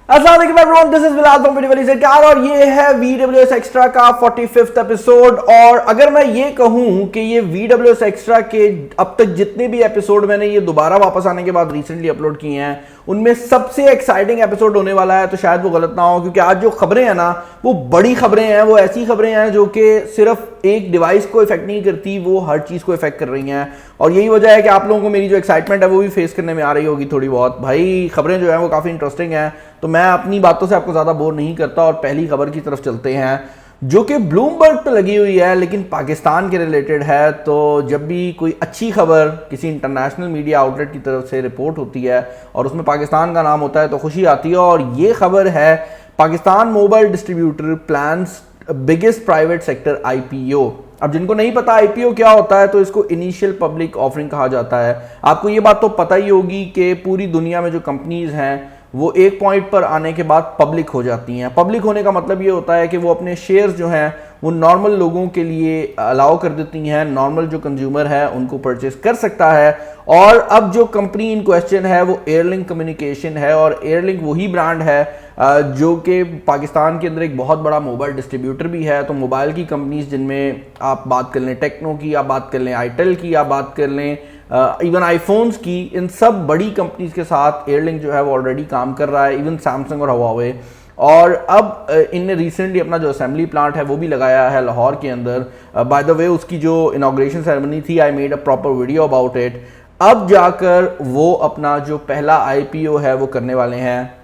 अस्सलाम वालेकुम everyone, this is Bilal from video सरकार और ये है VWS एक्स्ट्रा का 45th एपिसोड। और अगर मैं ये कहूं कि ये VWS एक्स्ट्रा के अब तक जितने भी एपिसोड मैंने ये दोबारा वापस आने के बाद रिसेंटली अपलोड किए हैं उनमें सबसे एक्साइटिंग एपिसोड होने वाला है, तो शायद वो गलत ना हो, क्योंकि आज जो खबरें हैं ना वो बड़ी खबरें हैं। वो ऐसी खबरें हैं जो कि सिर्फ एक डिवाइस को इफेक्ट नहीं करती, वो हर चीज को इफेक्ट कर रही हैं। और यही वजह है कि आप लोगों को मेरी जो एक्साइटमेंट है वो भी फेस करने में आ रही होगी थोड़ी बहुत। भाई खबरें जो है वो काफी इंटरेस्टिंग हैं, तो मैं अपनी बातों से आपको ज्यादा बोर नहीं करता और पहली खबर की तरफ चलते हैं, जो कि ब्लूमबर्ग पे लगी हुई है लेकिन पाकिस्तान के रिलेटेड है। तो जब भी कोई अच्छी खबर किसी इंटरनेशनल मीडिया आउटलेट की तरफ से रिपोर्ट होती है और उसमें पाकिस्तान का नाम होता है तो खुशी आती है। और ये खबर है Pakistan mobile distributor plans biggest private sector IPO। अब जिनको नहीं पता IPO क्या होता है, तो इसको इनिशियल पब्लिक ऑफरिंग कहा जाता है। आपको ये बात तो पता ही होगी कि पूरी दुनिया में जो कंपनीज हैं वो एक पॉइंट पर आने के बाद पब्लिक हो जाती हैं। पब्लिक होने का मतलब ये होता है कि वो अपने शेयर्स जो हैं वो नॉर्मल लोगों के लिए अलाउ कर देती हैं, नॉर्मल जो कंज्यूमर है उनको परचेस कर सकता है। और अब जो कंपनी इन क्वेश्चन है वो एयरलिंक कम्युनिकेशन है, और एयरलिंक वही ब्रांड है जो कि पाकिस्तान के अंदर एक बहुत बड़ा मोबाइल डिस्ट्रीब्यूटर भी है। तो मोबाइल की कंपनीज जिनमें आप बात कर लें टेक्नो की, आप बात कर लें आईटेल की, आप बात कर लें इवन आईफोन्स की, इन सब बड़ी कंपनीज के साथ एयरलिंक जो है वो ऑलरेडी काम कर रहा है, इवन सैमसंग और हवावे। और अब इनने रिसेंटली अपना जो असेंबली प्लांट है वो भी लगाया है लाहौर के अंदर। बाय द वे उसकी जो इनॉग्रेशन सेरेमनी थी, I made a proper video about it. अब जाकर वो अपना जो पहला IPO है वो करने वाले हैं।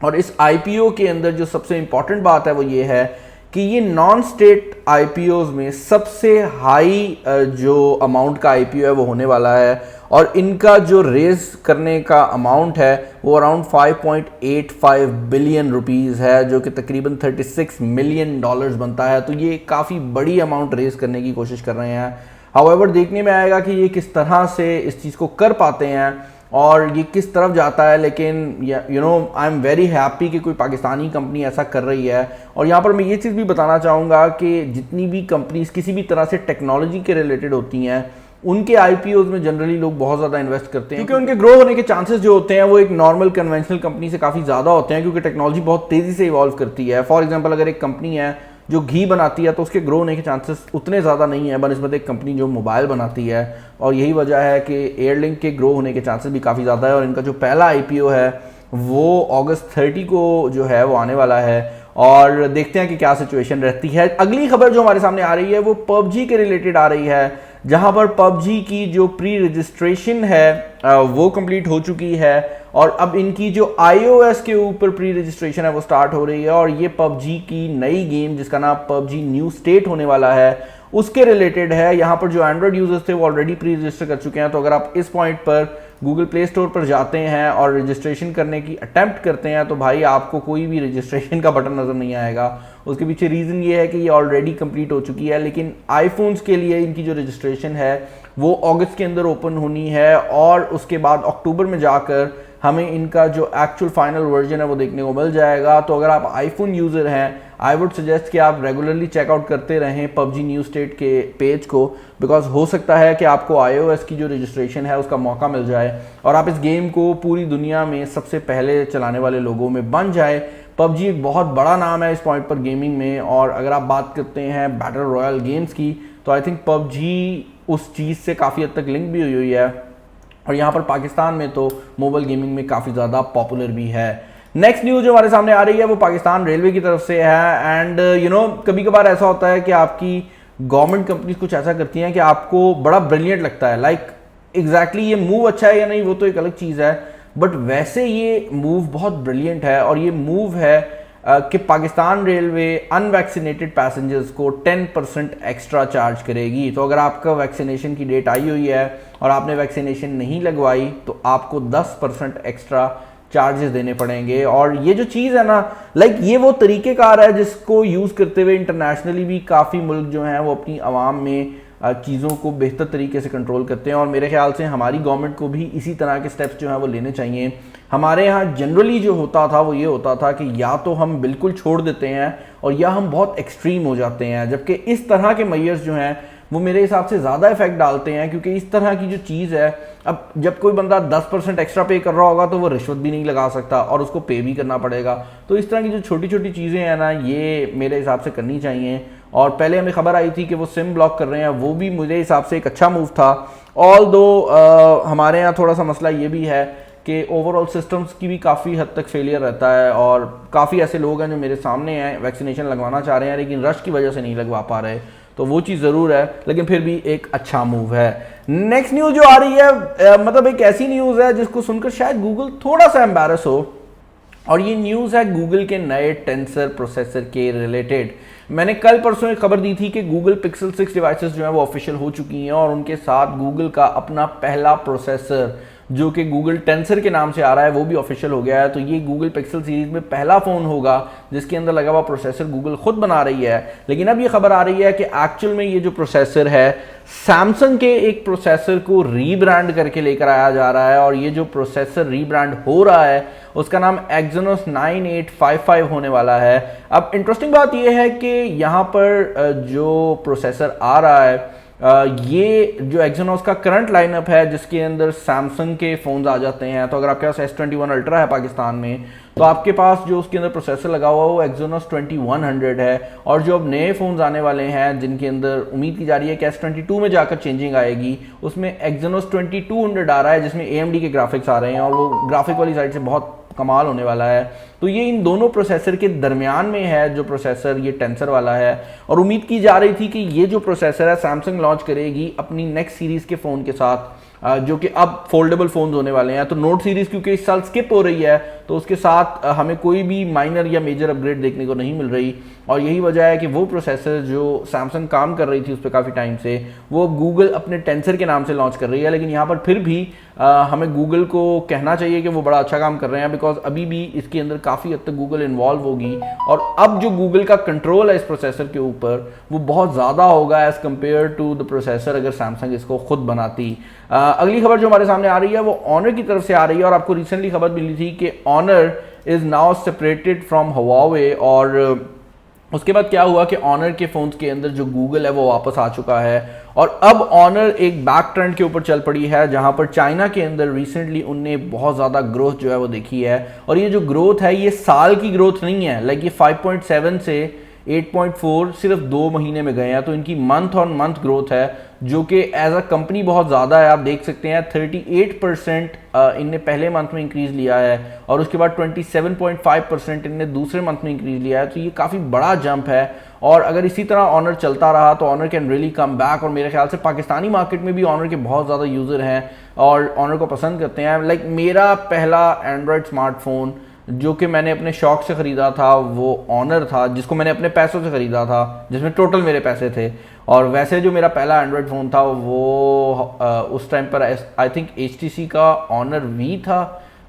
और इस IPO के अंदर जो सबसे इंपॉर्टेंट बात है वो ये है कि ये नॉन स्टेट IPOs में सबसे हाई जो अमाउंट का IPO है वो होने वाला है। और इनका जो रेज करने का अमाउंट है वो अराउंड 5.85 बिलियन रुपीज़ है, जो कि तकरीबन $36 मिलियन बनता है। तो ये काफ़ी बड़ी अमाउंट रेज करने की कोशिश कर रहे हैं। हाउएवर देखने में आएगा कि ये किस तरह से इस चीज़ को कर पाते हैं और ये किस तरफ जाता है। लेकिन you know I am very happy कि कोई पाकिस्तानी कंपनी ऐसा कर रही है। और यहाँ पर मैं ये चीज़ भी बताना चाहूँगा कि जितनी भी कंपनीज किसी भी तरह से टेक्नोलॉजी के रिलेटेड होती हैं उनके IPOs में जनरली लोग बहुत ज़्यादा इन्वेस्ट करते हैं, क्योंकि उनके ग्रो होने के चांसेस जो होते हैं वो एक नॉर्मल कन्वेंशनल कंपनी से काफ़ी ज़्यादा होते हैं, क्योंकि टेक्नोलॉजी बहुत तेज़ी से इवॉल्व करती है। फॉर एग्जाम्पल अगर एक कंपनी है जो घी बनाती है तो उसके ग्रो होने के चांसेस उतने ज़्यादा नहीं है बनस्बत एक कंपनी जो मोबाइल बनाती है। और यही वजह है कि एयरलिंक के ग्रो होने के चांसेस भी काफ़ी ज़्यादा है। और इनका जो पहला IPO है वो अगस्त 30 को जो है वो आने वाला है, और देखते हैं कि क्या सिचुएशन रहती है। अगली खबर जो हमारे सामने आ रही है वो PUBG के रिलेटेड आ रही है, जहां पर PUBG की जो प्री रजिस्ट्रेशन है वो कंप्लीट हो चुकी है। और अब इनकी जो iOS के ऊपर प्री रजिस्ट्रेशन है वो स्टार्ट हो रही है। और ये PUBG की नई गेम जिसका नाम PUBG न्यू स्टेट होने वाला है उसके रिलेटेड है। यहाँ पर जो एंड्रॉइड यूजर्स थे वो ऑलरेडी प्री रजिस्टर कर चुके हैं। तो अगर आप इस पॉइंट पर गूगल प्ले स्टोर पर जाते हैं और रजिस्ट्रेशन करने की अटेम्प्ट करते हैं तो भाई आपको कोई भी रजिस्ट्रेशन का बटन नज़र नहीं आएगा। उसके पीछे रीज़न ये है कि ये ऑलरेडी कंप्लीट हो चुकी है। लेकिन आईफोन्स के लिए इनकी जो रजिस्ट्रेशन है वो अगस्त के अंदर ओपन होनी है, और उसके बाद अक्टूबर में जाकर हमें इनका जो एक्चुअल फाइनल वर्जन है वो देखने को मिल जाएगा। तो अगर आप आईफोन यूज़र हैं आई वुड सजेस्ट कि आप रेगुलरली चेकआउट करते रहें PUBG न्यू स्टेट के पेज को, बिकॉज हो सकता है कि आपको iOS की जो रजिस्ट्रेशन है उसका मौका मिल जाए और आप इस गेम को पूरी दुनिया में सबसे पहले चलाने वाले लोगों में बन जाए। PUBG एक बहुत बड़ा नाम है इस पॉइंट पर गेमिंग में। और अगर आप बात करते हैं बैटल रॉयल गेम्स की तो आई थिंक PUBG उस चीज़ से काफ़ी हद तक लिंक भी हुई है। और यहाँ पर पाकिस्तान में तो मोबाइल गेमिंग में काफ़ी ज़्यादा पॉपुलर भी है। नेक्स्ट न्यूज़ जो हमारे सामने आ रही है वो पाकिस्तान रेलवे की तरफ से है। एंड यू नो कभी कभार ऐसा होता है कि आपकी गवर्नमेंट कंपनीज कुछ ऐसा करती हैं कि आपको बड़ा ब्रिलियंट लगता है। लाइक एग्जैक्टली ये मूव अच्छा है या नहीं वो तो एक अलग चीज़ है, बट वैसे ये मूव बहुत ब्रिलियंट है। और ये मूव है कि पाकिस्तान रेलवे अनवैक्सीनेटेड पैसेंजर्स को 10% एक्स्ट्रा चार्ज करेगी। तो अगर आपका वैक्सीनेशन की डेट आई हुई है और आपने वैक्सीनेशन नहीं लगवाई तो आपको 10% एक्स्ट्रा चार्जेस देने पड़ेंगे। और ये जो चीज़ है ना, लाइक ये वो तरीक़ेकार है जिसको यूज़ करते हुए इंटरनेशनली भी काफ़ी मुल्क जो हैं वो अपनी आवाम में चीज़ों को बेहतर तरीके से कंट्रोल करते हैं। और मेरे ख्याल से हमारी गवर्नमेंट को भी इसी तरह के स्टेप्स जो हैं वो लेने चाहिए। हमारे यहाँ जनरली जो होता था वो ये होता था कि या तो हम बिल्कुल छोड़ देते हैं और या हम बहुत एक्सट्रीम हो जाते हैं, जबकि इस तरह के मेजर्स जो हैं वो मेरे हिसाब से ज़्यादा इफेक्ट डालते हैं, क्योंकि इस तरह की जो चीज़ है, अब जब कोई बंदा 10% एक्स्ट्रा पे कर रहा होगा तो वो रिश्वत भी नहीं लगा सकता और उसको पे भी करना पड़ेगा। तो इस तरह की जो छोटी छोटी चीज़ें हैं ना, ये मेरे हिसाब से करनी चाहिए। और पहले हमें खबर आई थी कि वो सिम ब्लॉक कर रहे हैं, वो भी मेरे हिसाब से एक अच्छा मूव था। ऑल दो हमारे यहाँ थोड़ा सा मसला ये भी है कि ओवरऑल सिस्टम्स की भी काफ़ी हद तक फेलियर रहता है, और काफ़ी ऐसे लोग हैं जो मेरे सामने हैं वैक्सीनेशन लगवाना चाह रहे हैं लेकिन रश की वजह से नहीं लगवा पा रहे, तो वो चीज़ ज़रूर है, लेकिन फिर भी एक अच्छा मूव है। नेक्स्ट न्यूज़ जो आ रही है, मतलब एक ऐसी न्यूज़ है जिसको सुनकर शायद गूगल थोड़ा सा एम्बैरस हो, और ये न्यूज़ है गूगल के नए टेंसर प्रोसेसर के रिलेटेड। मैंने कल परसों एक खबर दी थी कि गूगल पिक्सल 6 डिवाइसेस जो है वो ऑफिशियल हो चुकी हैं, और उनके साथ गूगल का अपना पहला प्रोसेसर जो कि गूगल टेंसर के नाम से आ रहा है वो भी ऑफिशियल हो गया है। तो ये गूगल पिक्सल सीरीज में पहला फ़ोन होगा जिसके अंदर लगा हुआ प्रोसेसर गूगल खुद बना रही है। लेकिन अब ये खबर आ रही है कि एक्चुअल में ये जो प्रोसेसर है सैमसंग के एक प्रोसेसर को रीब्रांड करके लेकर आया जा रहा है, और ये जो प्रोसेसर रीब्रांड हो रहा है उसका नाम Exynos 9855 होने वाला है। अब इंटरेस्टिंग बात यह है कि यहाँ पर जो प्रोसेसर आ रहा है, ये जो Exynos का करंट लाइनअप है जिसके अंदर सैमसंग के फ़ोन्स आ जाते हैं, तो अगर आपके पास S21 अल्ट्रा है पाकिस्तान में, तो आपके पास जो उसके अंदर प्रोसेसर लगा हुआ है वो Exynos 2100 है। और जो अब नए फ़ोन्स आने वाले हैं जिनके अंदर उम्मीद की जा रही है कि S22 में जाकर चेंजिंग आएगी, उसमें Exynos 2200 आ रहा है जिसमें AMD के ग्राफिक्स आ रहे हैं, और वो ग्राफिक वाली साइड से बहुत कमाल होने वाला है। तो ये इन दोनों प्रोसेसर के दरमियान में है जो प्रोसेसर ये टेंसर वाला है, और उम्मीद की जा रही थी कि ये जो प्रोसेसर है सैमसंग लॉन्च करेगी अपनी नेक्स्ट सीरीज़ के फ़ोन के साथ, जो कि अब फोल्डेबल फ़ोन्स होने वाले हैं। तो नोट सीरीज़ क्योंकि इस साल स्किप हो रही है तो उसके साथ हमें कोई भी माइनर या मेजर अपग्रेड देखने को नहीं मिल रही, और यही वजह है कि वो प्रोसेसर जो सैमसंग काम कर रही थी उस पर काफ़ी टाइम से, वो गूगल अपने टेंसर के नाम से लॉन्च कर रही है। लेकिन यहाँ पर फिर भी हमें गूगल को कहना चाहिए कि वो बड़ा अच्छा काम कर रहे हैं, बिकॉज अभी भी इसके अंदर काफ़ी हद तक गूगल इन्वॉल्व होगी, और अब जो गूगल का कंट्रोल है इस प्रोसेसर के ऊपर वो बहुत ज़्यादा होगा as compared to the processor अगर सैमसंग इसको खुद बनाती। अगली खबर जो हमारे सामने आ रही है वो ऑनर की तरफ से आ रही है, और आपको रिसेंटली खबर मिली थी कि Honor is now separated from Huawei, और उसके बाद क्या हुआ कि ऑनर के फ़ोन्स के अंदर जो गूगल है वो वापस आ चुका है, और अब ऑनर एक बैक ट्रेंड के ऊपर चल पड़ी है जहां पर चाइना के अंदर रिसेंटली उनने बहुत ज़्यादा ग्रोथ जो है वो देखी है। और ये जो ग्रोथ है ये साल की ग्रोथ नहीं है, लाइक ये 5.7 से 8.4 सिर्फ 2 महीने में गए हैं, तो इनकी मंथ ऑन मंथ ग्रोथ है जो कि एज अ कंपनी बहुत ज़्यादा है। आप देख सकते हैं 38% इनने पहले मंथ में इंक्रीज़ लिया है, और उसके बाद 27.5% इनने दूसरे मंथ में इंक्रीज़ लिया है, तो ये काफ़ी बड़ा जंप है। और अगर इसी तरह ऑनर चलता रहा तो Honor can really come back, और मेरे ख्याल से पाकिस्तानी मार्केट में भी ऑनर के बहुत ज़्यादा यूज़र हैं और ऑनर को पसंद करते हैं। लाइक मेरा पहला एंड्रॉयड स्मार्टफोन जो कि मैंने अपने शौक से ख़रीदा था वो ऑनर था, जिसको मैंने अपने पैसों से ख़रीदा था, जिसमें टोटल मेरे पैसे थे। और वैसे जो मेरा पहला एंड्रॉयड फ़ोन था वो उस टाइम पर आई थिंक HTC का ऑनर V था,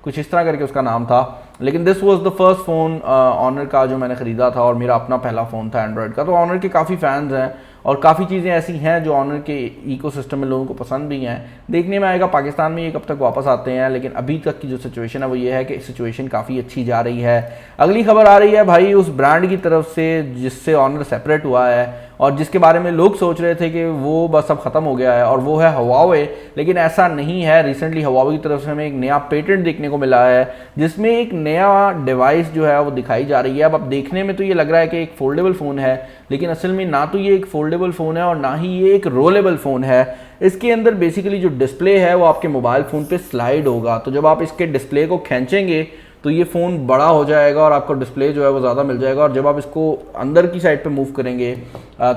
कुछ इस तरह करके उसका नाम था। लेकिन this was the first phone Honor का जो मैंने ख़रीदा था, और मेरा अपना पहला फ़ोन था एंड्रॉयड का। तो ऑनर के काफ़ी फैंस हैं, और काफ़ी चीज़ें ऐसी हैं जो ऑनर के इकोसिस्टम में लोगों को पसंद भी हैं। देखने में आएगा पाकिस्तान में ये कब तक वापस आते हैं, लेकिन अभी तक की जो सिचुएशन है वो ये है कि सिचुएशन काफ़ी अच्छी जा रही है। अगली खबर आ रही है भाई उस ब्रांड की तरफ से जिससे ऑनर सेपरेट हुआ है, और जिसके बारे में लोग सोच रहे थे कि वो बस अब ख़त्म हो गया है, और वो है हवावे। लेकिन ऐसा नहीं है। रिसेंटली हवावे की तरफ से हमें एक नया पेटेंट देखने को मिला है जिसमें एक नया डिवाइस जो है वो दिखाई जा रही है। अब देखने में तो ये लग रहा है कि एक फोल्डेबल फ़ोन है, लेकिन असल में ना तो ये एक फोल्डेबल फ़ोन है और ना ही ये एक रोलेबल फ़ोन है। इसके अंदर बेसिकली जो डिस्प्ले है वो आपके मोबाइल फ़ोन पे स्लाइड होगा, तो जब आप इसके डिस्प्ले को खींचेंगे तो ये फ़ोन बड़ा हो जाएगा और आपको डिस्प्ले जो है वो ज़्यादा मिल जाएगा। और जब आप इसको अंदर की साइड पे मूव करेंगे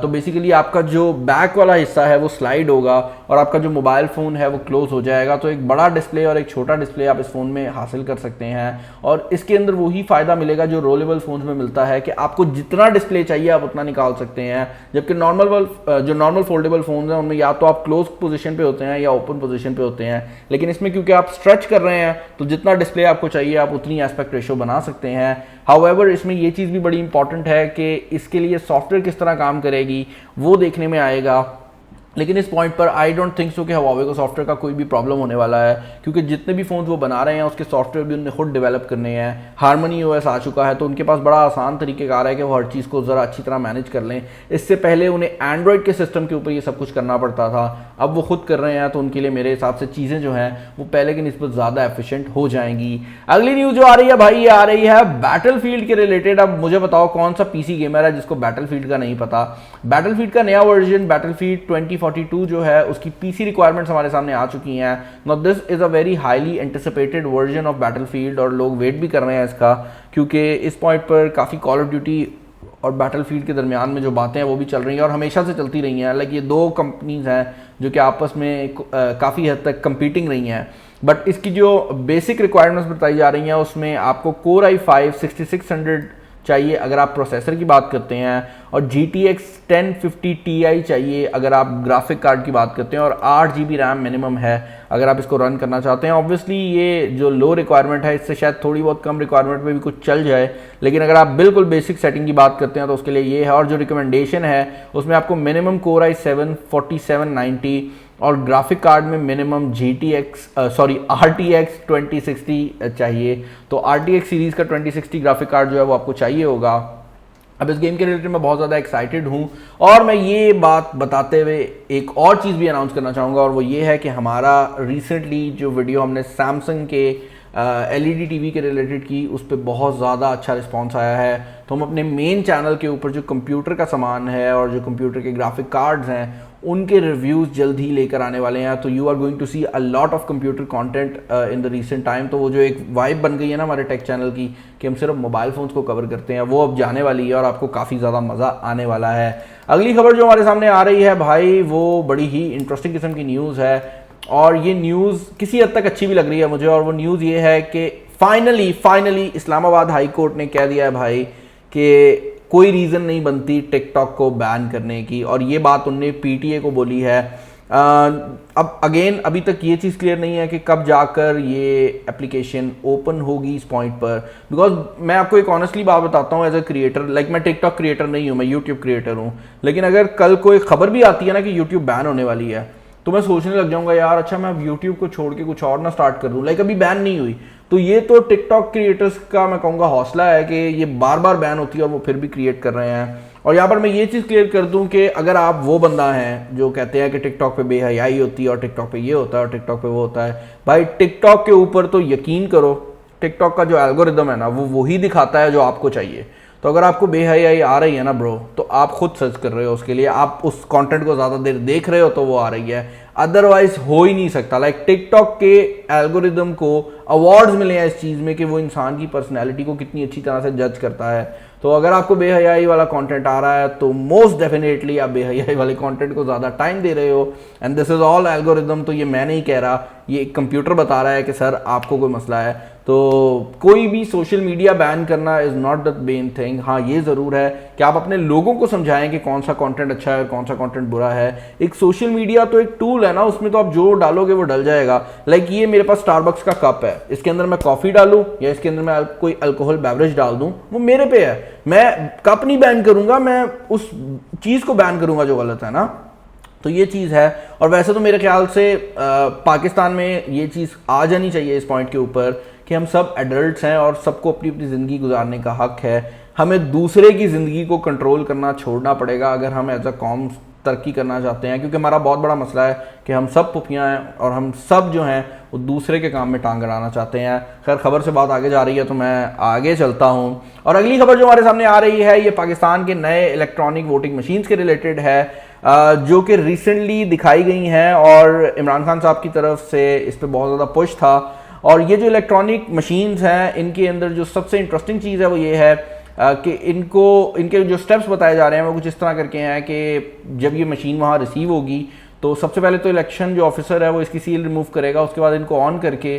तो बेसिकली आपका जो बैक वाला हिस्सा है वो स्लाइड होगा और आपका जो मोबाइल फ़ोन है वो क्लोज हो जाएगा। तो एक बड़ा डिस्प्ले और एक छोटा डिस्प्ले आप इस फ़ोन में हासिल कर सकते हैं, और इसके अंदर वही फ़ायदा मिलेगा जो रोलेबल फ़ोन्स में मिलता है कि आपको जितना डिस्प्ले चाहिए आप उतना निकाल सकते हैं। जबकि नॉर्मल फोल्डेबल फ़ोन हैं उनमें या तो आप क्लोज पोजीशन पे होते हैं या ओपन पोजीशन पे होते हैं, लेकिन इसमें क्योंकि आप स्ट्रेच कर रहे हैं तो जितना डिस्प्ले आपको चाहिए आप उतनी एस्पेक्ट रेशियो बना सकते हैं। हाउएवर इसमें ये चीज़ भी बड़ी इंपॉर्टेंट है कि इसके लिए सॉफ्टवेयर किस तरह काम करेगी वो देखने में आएगा। लेकिन इस पॉइंट पर आई डोंट थिंक सो कि Huawei को सॉफ्टवेयर का कोई भी प्रॉब्लम होने वाला है, क्योंकि जितने भी फ़ोन वो बना रहे हैं उसके सॉफ्टवेयर भी उन्हें खुद डेवलप करने हैं। हारमनी OS आ चुका है, तो उनके पास बड़ा आसान तरीक़ेकार है कि वो हर चीज़ को ज़रा अच्छी तरह मैनेज कर लें। इससे पहले उन्हें एंड्रॉयड के सिस्टम के ऊपर ये सब कुछ करना पड़ता था, अब वो खुद कर रहे हैं, तो उनके लिए मेरे हिसाब से चीज़ें जो हैं वो पहले की निस्बत ज़्यादा एफिशिएंट हो जाएंगी। अगली न्यूज़ जो आ रही है भाई, ये आ रही है बैटलफील्ड के रिलेटेड। अब मुझे बताओ कौन सा PC गेमर है जिसको बैटलफील्ड का नहीं पता। बैटलफील्ड का नया वर्जन बैटलफील्ड 2042 जो है उसकी PC रिक्वायरमेंट्स हमारे सामने आ चुकी हैं। Now this is a very highly anticipated version of battlefield, और लोग वेट भी कर रहे हैं इसका, क्योंकि इस पॉइंट पर काफ़ी कॉल ऑफ ड्यूटी और बैटलफील्ड के दरमियान में जो बातें हैं वो भी चल रही हैं और हमेशा से चलती रही हैं। लाइक ये दो कंपनीज हैं जो कि आपस में काफ़ी हद तक कंपीटिंग रही हैं, बट इसकी जो बेसिक रिक्वायरमेंट्स बताई जा रही हैं उसमें आपको Core i5 6600 चाहिए अगर आप प्रोसेसर की बात करते हैं, और GTX 1050 Ti चाहिए अगर आप ग्राफिक कार्ड की बात करते हैं, और 8 GB रैम मिनिमम है अगर आप इसको रन करना चाहते हैं। ऑब्वियसली ये जो लो रिक्वायरमेंट है इससे शायद थोड़ी बहुत कम रिक्वायरमेंट में भी कुछ चल जाए, लेकिन अगर आप बिल्कुल बेसिक सेटिंग की बात करते हैं तो उसके लिए ये है। और जो रिकमेंडेशन है उसमें आपको मिनिमम Core i7 4790 और ग्राफिक कार्ड में मिनिमम RTX 2060 चाहिए। तो RTX सीरीज़ का 2060 ग्राफिक कार्ड जो है वो आपको चाहिए होगा। अब इस गेम के रिलेटेड मैं बहुत ज़्यादा एक्साइटेड हूँ, और मैं ये बात बताते हुए एक और चीज़ भी अनाउंस करना चाहूँगा, और वो ये है कि हमारा रिसेंटली जो वीडियो हमने सैमसंग के LED TV के रिलेटेड की, उस पर बहुत ज़्यादा अच्छा रिस्पॉन्स आया है। तो हम अपने मेन चैनल के ऊपर जो कंप्यूटर का सामान है और जो कंप्यूटर के ग्राफिक कार्ड्स हैं उनके रिव्यूज़ जल्द ही लेकर आने वाले हैं। तो you are going to see a lot of computer content in the recent time. तो वो जो एक वाइब बन गई है ना हमारे टेक चैनल की कि हम सिर्फ मोबाइल फ़ोन्स को कवर करते हैं, वो अब जाने वाली है और आपको काफ़ी ज़्यादा मज़ा आने वाला है। अगली खबर जो हमारे सामने आ रही है भाई, वो बड़ी ही इंटरेस्टिंग किस्म की न्यूज़ है, और ये न्यूज़ किसी हद तक अच्छी भी लग रही है मुझे। और वो न्यूज़ ये है कि फाइनली इस्लामाबाद हाई कोर्ट ने कह दिया है भाई कि कोई रीज़न नहीं बनती टिकटॉक को बैन करने की, और ये बात उनने PTA को बोली है। अब अगेन अभी तक ये चीज़ क्लियर नहीं है कि कब जाकर ये एप्लीकेशन ओपन होगी इस पॉइंट पर, बिकॉज मैं आपको एक ऑनेस्टली बात बताता हूँ एज अ क्रिएटर, लाइक मैं टिकटॉक क्रिएटर नहीं हूँ, मैं यूट्यूब क्रिएटर हूँ, लेकिन अगर कल कोई खबर भी आती है ना कि यूट्यूब बैन होने वाली है तो मैं सोचने लग जाऊंगा यार अच्छा मैं अब यूट्यूब को छोड़ के कुछ और ना स्टार्ट कर दूं। लाइक अभी बैन नहीं हुई, तो ये तो टिकटॉक क्रिएटर्स का मैं कहूँगा हौसला है कि ये बार बार बैन होती है और वो फिर भी क्रिएट कर रहे हैं। और यहाँ पर मैं ये चीज़ क्लियर कर दूं कि अगर आप वो बंदा हैं जो कहते हैं कि टिकटॉक पे बेहयाई होती है और टिकटॉक पे ये होता है और टिकटॉक पे वो होता है, भाई टिकटॉक के ऊपर तो यकीन करो टिकटॉक का जो एल्गोरिदम है ना वो वही दिखाता है जो आपको चाहिए। तो अगर आपको बेहयाई आ रही है ना ब्रो, तो आप खुद सर्च कर रहे हो उसके लिए, आप उस कंटेंट को ज़्यादा देर देख रहे हो तो वो आ रही है, अदरवाइज हो ही नहीं सकता। लाइक टिकटॉक के एल्गोरिदम को अवार्ड्स मिले हैं इस चीज़ में कि वो इंसान की पर्सनैलिटी को कितनी अच्छी तरह से जज करता है। तो अगर आपको बेहयाई वाला कंटेंट आ रहा है तो मोस्ट डेफिनेटली आप बेहयाई वाले कंटेंट को ज़्यादा टाइम दे रहे हो, and this is all algorithm. तो ये मैं नहीं कह रहा, ये एक कंप्यूटर बता रहा है कि सर आपको कोई मसला है। तो कोई भी सोशल मीडिया बैन करना is not the main thing. हाँ ये ज़रूर है कि आप अपने लोगों को समझाएं कि कौन सा कंटेंट अच्छा है और कौन सा कंटेंट बुरा है। एक सोशल मीडिया तो एक टूल है ना, उसमें तो आप जो डालोगे वो डल जाएगा। लाइक ये मेरे पास स्टारबक्स का कप है, इसके अंदर मैं कॉफ़ी डालूं या इसके अंदर मैं कोई अल्कोहल बेवरेज डाल दूं, वो मेरे पे है। मैं कप नहीं बैन करूंगा, मैं उस चीज़ को बैन करूंगा जो गलत है ना। तो ये चीज़ है। और वैसे तो मेरे ख्याल से पाकिस्तान में ये चीज़ आ जानी चाहिए इस पॉइंट के ऊपर कि हम सब एडल्ट्स हैं और सबको अपनी अपनी ज़िंदगी गुजारने का हक है। हमें दूसरे की ज़िंदगी को कंट्रोल करना छोड़ना पड़ेगा अगर हम एज अ कॉम तरक्की करना चाहते हैं, क्योंकि हमारा बहुत बड़ा मसला है कि हम सब पुफियाँ हैं और हम सब जो हैं वो दूसरे के काम में टांग अड़ाना चाहते हैं। खैर खबर से बात आगे जा रही है तो मैं आगे चलता हूँ। और अगली खबर जो हमारे सामने आ रही है ये पाकिस्तान के नए इलेक्ट्रॉनिक वोटिंग मशीन्स के रिलेटेड है, जो कि रिसेंटली दिखाई गई हैं और इमरान खान साहब की तरफ से इस पर बहुत ज़्यादा पुश था। और ये जो इलेक्ट्रॉनिक मशीन्स हैं इनके अंदर जो सबसे इंटरेस्टिंग चीज़ है वो ये है कि इनके जो स्टेप्स बताए जा रहे हैं वो कुछ इस तरह करके हैं कि जब ये मशीन वहाँ रिसीव होगी तो सबसे पहले तो इलेक्शन जो ऑफिसर है वो इसकी सील रिमूव करेगा, उसके बाद इनको ऑन करके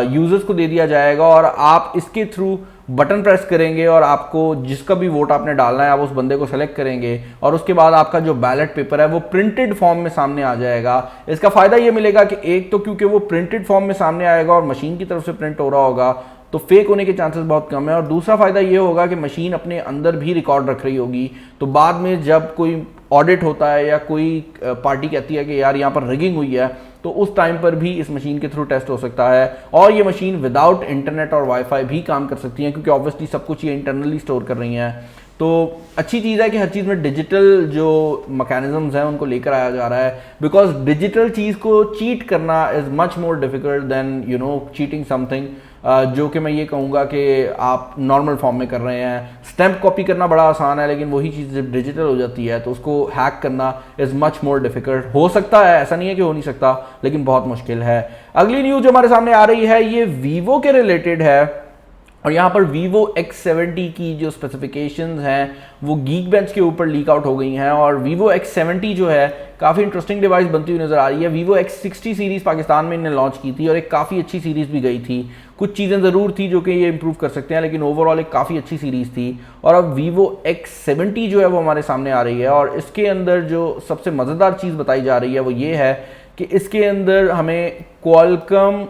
यूजर्स को दे दिया जाएगा और आप इसके थ्रू बटन प्रेस करेंगे और आपको जिसका भी वोट आपने डालना है आप उस बंदे को सेलेक्ट करेंगे और उसके बाद आपका जो बैलेट पेपर है वो प्रिंटेड फॉर्म में सामने आ जाएगा। इसका फ़ायदा ये मिलेगा कि एक तो क्योंकि वो प्रिंटेड फॉर्म में सामने आएगा और मशीन की तरफ से प्रिंट हो रहा होगा तो फेक होने के चांसेस बहुत कम है, और दूसरा फ़ायदा ये होगा कि मशीन अपने अंदर भी रिकॉर्ड रख रही होगी, तो बाद में जब कोई ऑडिट होता है या कोई पार्टी कहती है कि यार यहाँ पर रिगिंग हुई है, तो उस टाइम पर भी इस मशीन के थ्रू टेस्ट हो सकता है। और ये मशीन विदाउट इंटरनेट और वाईफाई भी काम कर सकती है, क्योंकि ऑब्वियसली सब कुछ ये इंटरनली स्टोर कर रही हैं। तो अच्छी चीज़ है कि हर चीज़ में डिजिटल जो मैकेनिज्म्स हैं उनको लेकर आया जा रहा है, बिकॉज डिजिटल चीज़ को चीट करना is much more difficult than cheating something जो कि मैं ये कहूँगा कि आप नॉर्मल फॉर्म में कर रहे हैं। स्टैम्प कॉपी करना बड़ा आसान है, लेकिन वही चीज़ जब डिजिटल हो जाती है तो उसको हैक करना इज़ मच मोर डिफिकल्ट। हो सकता है, ऐसा नहीं है कि हो नहीं सकता, लेकिन बहुत मुश्किल है। अगली न्यूज़ जो हमारे सामने आ रही है ये वीवो के रिलेटेड है, और यहाँ पर Vivo X70 की जो स्पेसिफिकेशंस हैं वो Geekbench के ऊपर लीक आउट हो गई हैं। और Vivo X70 जो है काफ़ी इंटरेस्टिंग डिवाइस बनती हुई नज़र आ रही है। Vivo X60 सीरीज़ पाकिस्तान में इन्हें लॉन्च की थी और एक काफ़ी अच्छी सीरीज़ भी गई थी। कुछ चीज़ें ज़रूर थी जो कि ये इंप्रूव कर सकते हैं, लेकिन ओवरऑल एक काफ़ी अच्छी सीरीज़ थी। और अब Vivo X70 जो है वो हमारे सामने आ रही है, और इसके अंदर जो सबसे मज़ेदार चीज़ बताई जा रही है वो ये है कि इसके अंदर हमें क्वालकॉम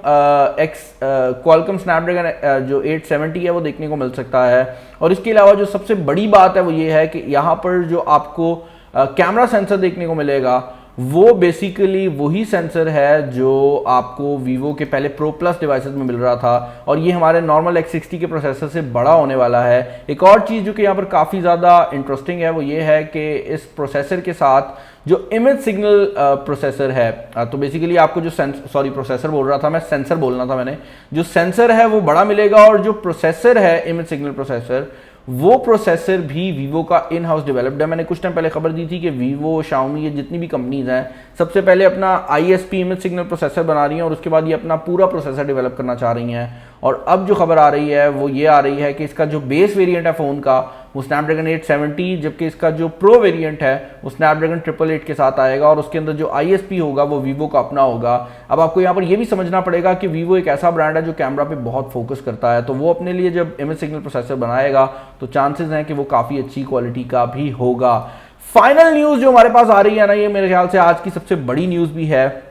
स्नैपड्रैगन जो 870 है वो देखने को मिल सकता है। और इसके अलावा जो सबसे बड़ी बात है वो ये है कि यहाँ पर जो आपको कैमरा सेंसर देखने को मिलेगा वो बेसिकली वही सेंसर है जो आपको Vivo के पहले Pro Plus डिवाइसेस में मिल रहा था, और ये हमारे नॉर्मल X60 के प्रोसेसर से बड़ा होने वाला है। एक और चीज़ जो कि यहाँ पर काफ़ी ज़्यादा इंटरेस्टिंग है वो ये है कि इस प्रोसेसर के साथ जो इमेज सिग्नल प्रोसेसर है, तो बेसिकली आपको जो प्रोसेसर बोल रहा था मैं, सेंसर बोलना था मैंने, जो सेंसर है वो बड़ा मिलेगा, और जो प्रोसेसर है इमेज सिग्नल प्रोसेसर वो प्रोसेसर भी Vivo का इन हाउस डेवलप्ड है। मैंने कुछ टाइम पहले खबर दी थी कि Vivo, Xiaomi, ये जितनी भी कंपनीज हैं सबसे पहले अपना ISP इमेज सिग्नल प्रोसेसर बना रही हैं और उसके बाद ये अपना पूरा प्रोसेसर डेवलप करना चाह रही हैं। और अब जो खबर आ रही है वो ये आ रही है कि इसका जो बेस वेरिएंट है फ़ोन का वो स्नैपड्रैगन 870, जबकि इसका जो प्रो वेरिएंट है वो स्नैपड्रैगन 888 के साथ आएगा, और उसके अंदर जो ISP होगा वो Vivo का अपना होगा। अब आपको यहाँ पर ये भी समझना पड़ेगा कि Vivo एक ऐसा ब्रांड है जो कैमरा पे बहुत फोकस करता है, तो वो अपने लिए जब इमेज सिग्नल प्रोसेसर बनाएगा तो चांसेस हैं कि वो काफ़ी अच्छी क्वालिटी का भी होगा। फाइनल न्यूज़ जो हमारे पास आ रही है ना, ये मेरे ख्याल से आज की सबसे बड़ी न्यूज़ भी है,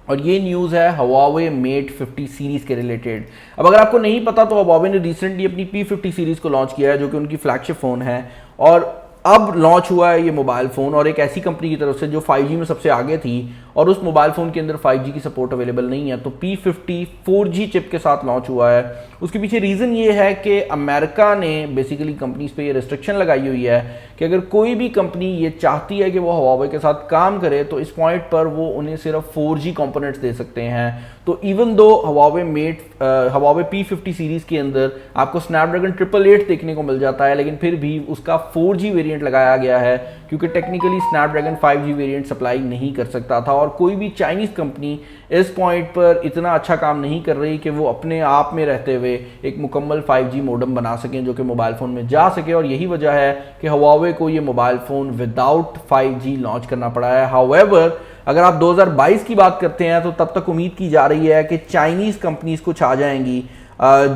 और ये न्यूज़ है Huawei Mate 50 सीरीज़ के रिलेटेड। अब अगर आपको नहीं पता तो Huawei ने रिसेंटली अपनी P50 सीरीज़ को लॉन्च किया है, जो कि उनकी फ्लैगशिप फ़ोन है, और अब लॉन्च हुआ है ये मोबाइल फ़ोन, और एक ऐसी कंपनी की तरफ से जो 5G में सबसे आगे थी, और उस मोबाइल फ़ोन के अंदर 5G की सपोर्ट अवेलेबल नहीं है। तो P50 4G चिप के साथ लॉन्च हुआ है। उसके पीछे रीज़न ये है कि अमेरिका ने बेसिकली कंपनीज पे ये रिस्ट्रिक्शन लगाई हुई है कि अगर कोई भी कंपनी ये चाहती है कि वो Huawei के साथ काम करे तो इस पॉइंट पर वो उन्हें सिर्फ 4G कंपोनेंट्स दे सकते हैं। तो even though Huawei P50 series के अंदर आपको स्नैपड्रैगन 888 देखने को मिल जाता है, लेकिन फिर भी उसका 4G वेरिएंट लगाया गया है, क्योंकि technically Snapdragon 5G variant supply नहीं कर सकता था। और कोई भी चाइनीज़ कंपनी इस पॉइंट पर इतना अच्छा काम नहीं कर रही कि वो अपने आप में रहते हुए एक मुकम्मल 5G मॉडेम बना सकें जो कि मोबाइल फ़ोन में जा सके, और यही वजह है कि Huawei को ये mobile phone without 5G launch करना पड़ा है। हाउएवर अगर आप 2022 की बात करते हैं तो तब तक उम्मीद की जा रही है कि चाइनीज़ कंपनीज कुछ आ जाएंगी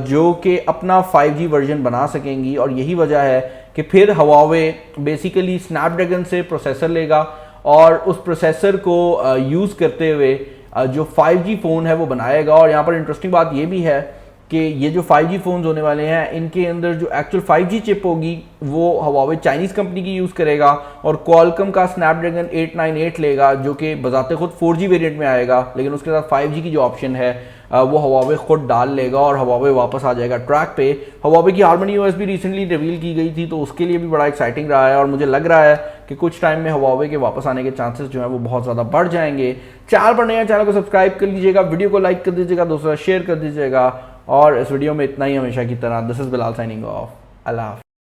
जो कि अपना 5G वर्जन बना सकेंगी, और यही वजह है कि फिर Huawei बेसिकली स्नैपड्रैगन से प्रोसेसर लेगा और उस प्रोसेसर को यूज़ करते हुए जो 5G फ़ोन है वो बनाएगा। और यहाँ पर इंटरेस्टिंग बात ये भी है कि ये जो 5G फ़ोन्स होने वाले हैं इनके अंदर जो एक्चुअल 5G चिप होगी वो Huawei चाइनीज़ कंपनी की यूज़ करेगा, और Qualcomm का स्नैपड्रैगन 898 लेगा जो कि बजाते खुद 4G वेरिएंट में आएगा, लेकिन उसके साथ 5G की जो ऑप्शन है वो Huawei खुद डाल लेगा और Huawei वापस आ जाएगा ट्रैक पे। Huawei की Harmony OS भी रिसेंटली रिवील की गई थी, तो उसके लिए भी बड़ा एक्साइटिंग रहा है, और मुझे लग रहा है कि कुछ टाइम में Huawei के वापस आने के चांसेस जो है वो बहुत ज़्यादा बढ़ जाएंगे। चैनल पर नए हैं, चैनल को सब्सक्राइब कर लीजिएगा, वीडियो को लाइक कर दीजिएगा, दोस्तों शेयर कर दीजिएगा, और इस वीडियो में इतना ही हमेशा की तरह। This is Bilal signing off. Allah.